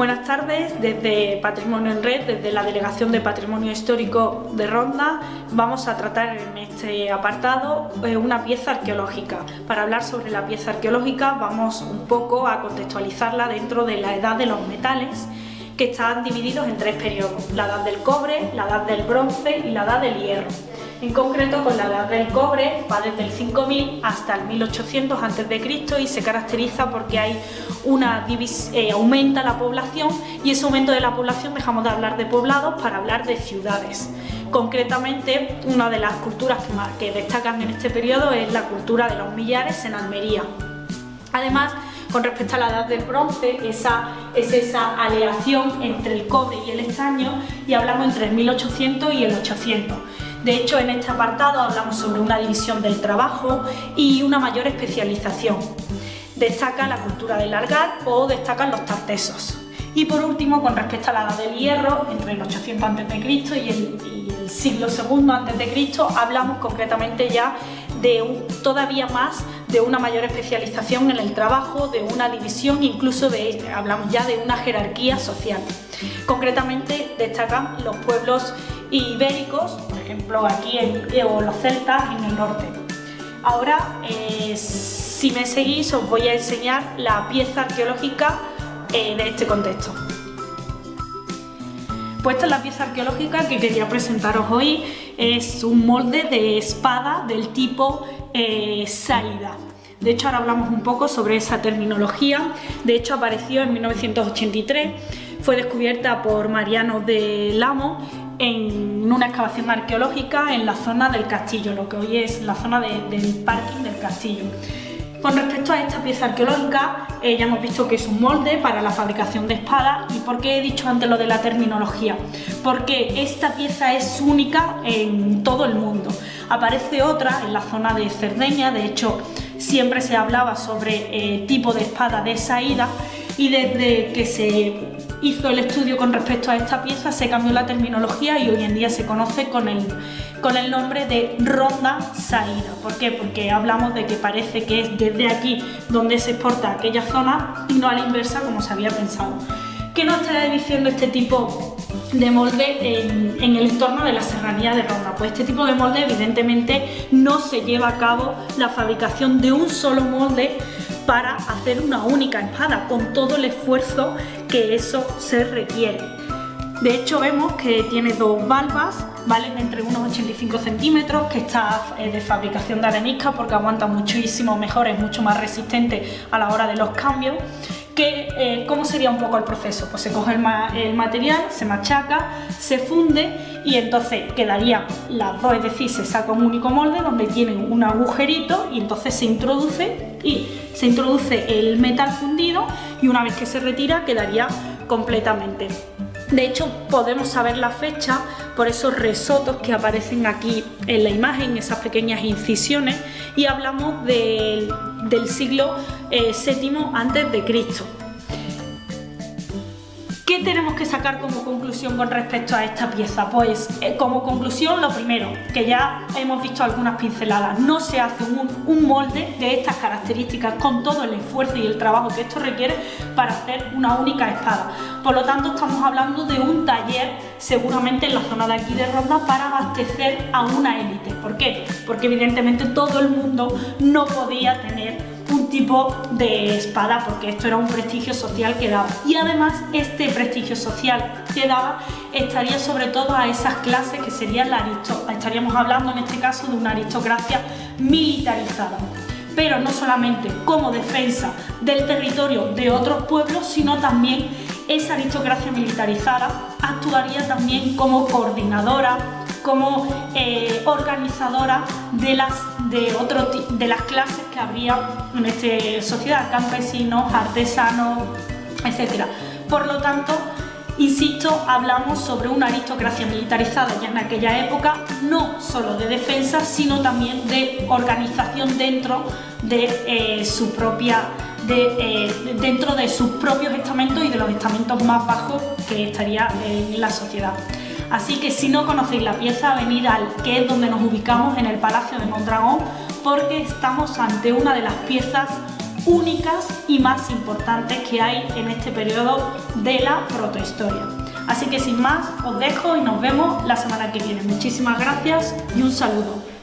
Buenas tardes, desde Patrimonio en Red, desde la Delegación de Patrimonio Histórico de Ronda, vamos a tratar en este apartado una pieza arqueológica. Para hablar sobre la pieza arqueológica vamos un poco a contextualizarla dentro de la edad de los metales, que están divididos en tres periodos: la edad del cobre, la edad del bronce y la edad del hierro. En concreto, con la edad del cobre va desde el 5000 hasta el 1800 a.C. y se caracteriza porque hay aumenta la población, y ese aumento de la población dejamos de hablar de poblados para hablar de ciudades. Concretamente, una de las culturas que destacan en este periodo es la cultura de los millares en Almería. Además, con respecto a la edad del bronce, es esa aleación entre el cobre y el estaño, y hablamos entre el 1800 y el 800. De hecho, en este apartado hablamos sobre una división del trabajo y una mayor especialización. Destaca la cultura del argal o destacan los tartesos. Y por último, con respecto a la edad del hierro, entre el 800 a.C. y el siglo II a.C., hablamos concretamente ya todavía más de una mayor especialización en el trabajo, de una división, incluso hablamos ya de una jerarquía social. Concretamente destacan los pueblos ibéricos, por ejemplo aquí o los celtas en el norte. Ahora, si me seguís, os voy a enseñar la pieza arqueológica de este contexto. Pues esta es la pieza arqueológica que quería presentaros hoy. Es un molde de espada del tipo saída. De hecho, ahora hablamos un poco sobre esa terminología. De hecho, apareció en 1983, fue descubierta por Mariano de Lamo en una excavación arqueológica en la zona del castillo, lo que hoy es la zona del parking del castillo. Con respecto a esta pieza arqueológica, ya hemos visto que es un molde para la fabricación de espadas. ¿Y por qué he dicho antes lo de la terminología? Porque esta pieza es única en todo el mundo. Aparece otra en la zona de Cerdeña. De hecho, siempre se hablaba sobre tipo de espada de saída, y desde que se hizo el estudio con respecto a esta pieza se cambió la terminología y hoy en día se conoce con el nombre de ronda saída. ¿Por qué? Porque hablamos de que parece que es desde aquí donde se exporta a aquella zona y no a la inversa como se había pensado. ¿Qué nos está diciendo este tipo de molde en el entorno de la serranía de Ronda? Pues este tipo de molde evidentemente no se lleva a cabo la fabricación de un solo molde para hacer una única espada, con todo el esfuerzo que eso se requiere. De hecho, vemos que tiene dos valvas, valen entre unos 85 centímetros, que está de fabricación de arenisca porque aguanta muchísimo mejor, es mucho más resistente a la hora de los cambios. ¿Cómo sería un poco el proceso? Pues se coge el material, se machaca, se funde y entonces quedarían las dos, es decir, se saca un único molde donde tienen un agujerito y entonces se introduce el metal fundido, y una vez que se retira quedaría completamente. De hecho, podemos saber la fecha por esos resotos que aparecen aquí en la imagen, esas pequeñas incisiones, y hablamos del siglo VII a.C. ¿Qué tenemos que sacar como conclusión con respecto a esta pieza? Pues como conclusión, lo primero, que ya hemos visto algunas pinceladas: no se hace un molde de estas características con todo el esfuerzo y el trabajo que esto requiere para hacer una única espada. Por lo tanto, estamos hablando de un taller seguramente en la zona de aquí de Ronda para abastecer a una élite. ¿Por qué? Porque evidentemente todo el mundo no podía tener un tipo de espada, porque esto era un prestigio social que daba, y además este prestigio social que daba estaría sobre todo a esas clases que serían estaríamos hablando en este caso de una aristocracia militarizada, pero no solamente como defensa del territorio de otros pueblos, sino también esa aristocracia militarizada actuaría también como coordinadora, como organizadora de las clases que habría en esta sociedad: campesinos, artesanos, etc. Por lo tanto, insisto, hablamos sobre una aristocracia militarizada ya en aquella época, no solo de defensa, sino también de organización dentro de sus propios estamentos y de los estamentos más bajos que estaría en la sociedad. Así que si no conocéis la pieza, venid que es donde nos ubicamos, en el Palacio de Mondragón, porque estamos ante una de las piezas únicas y más importantes que hay en este periodo de la protohistoria. Así que sin más, os dejo y nos vemos la semana que viene. Muchísimas gracias y un saludo.